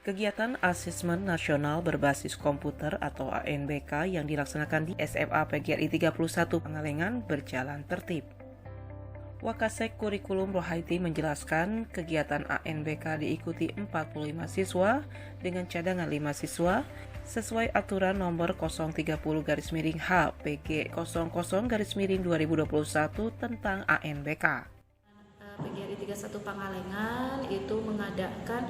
Kegiatan Asesmen Nasional Berbasis Komputer atau ANBK yang dilaksanakan di SMA PGRI 31 Pangalengan berjalan tertib. Wakasek Kurikulum Rohaiti menjelaskan kegiatan ANBK diikuti 45 siswa dengan cadangan 5 siswa sesuai aturan nomor 030-H-PG 00-2021 tentang ANBK. PGRI 31 Pangalengan itu mengadakan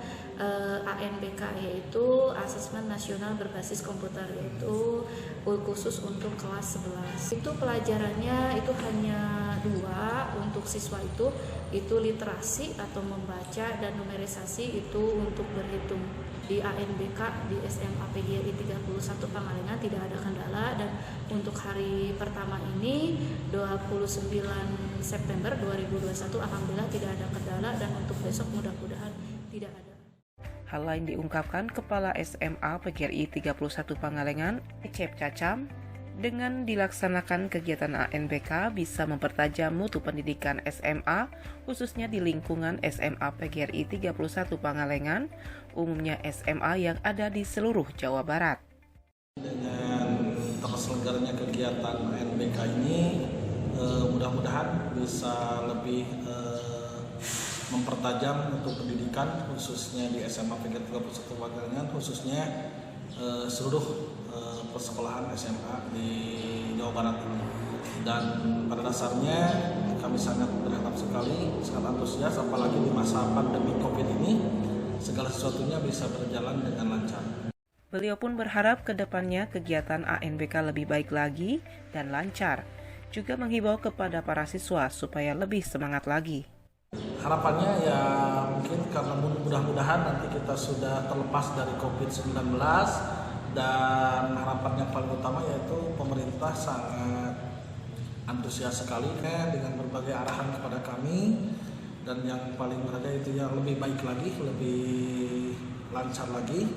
ANBK, yaitu Asesmen Nasional Berbasis Komputer, yaitu khusus untuk kelas 11. Itu pelajarannya itu hanya 2 untuk siswa itu literasi atau membaca, dan numerisasi itu untuk berhitung. Di ANBK di SMA PGRI 31 Pangalengan tidak ada kendala, dan untuk hari pertama ini 29 September 2021 alhamdulillah tidak ada kendala, dan untuk besok mudah-mudahan tidak ada. Hal lain diungkapkan Kepala SMA PGRI 31 Pangalengan, Ecep Cacam, dengan dilaksanakan kegiatan ANBK bisa mempertajam mutu pendidikan SMA, khususnya di lingkungan SMA PGRI 31 Pangalengan, umumnya SMA yang ada di seluruh Jawa Barat. Dengan terselenggaranya kegiatan ANBK ini, mudah-mudahan bisa lebih mempertajam untuk pendidikan, khususnya di SMA PGRI 31 Pangalengan, khususnya seluruh persekolahan SMA di Jawa Barat ini. Dan pada dasarnya kami sangat berharap sekali, sangat antusias, apalagi di masa pandemi COVID ini segala sesuatunya bisa berjalan dengan lancar. Beliau pun berharap ke depannya kegiatan ANBK lebih baik lagi dan lancar, juga menghimbau kepada para siswa supaya lebih semangat lagi. Harapannya ya mungkin karena mudah-mudahan nanti kita sudah terlepas dari COVID-19, dan harapan yang paling utama yaitu pemerintah sangat antusias sekali dengan berbagai arahan kepada kami, dan yang paling berharga itu yang lebih baik lagi, lebih lancar lagi,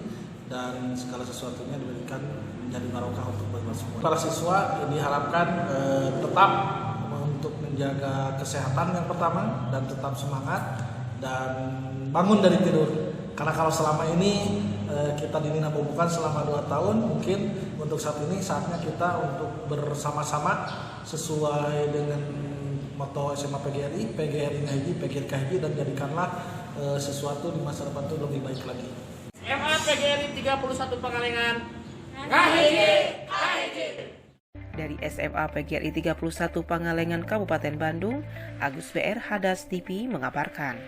dan segala sesuatunya diberikan menjadi barokah untuk bagi semua. Para siswa diharapkan tetap untuk menjaga kesehatan yang pertama, dan tetap semangat dan bangun dari tidur. Karena kalau selama ini kita dininabobokan selama 2 tahun, mungkin untuk saat ini saatnya kita untuk bersama-sama sesuai dengan moto SMA PGRI, PGRI Ngahiji, PGRI Kahiji, dan jadikanlah sesuatu di masa depan itu lebih baik lagi. SMA PGRI 31 Pangalengan, Ngahiji, Kahiji. Dari SMA PGRI 31 Pangalengan Kabupaten Bandung, Agus BR Hadas TV mengabarkan.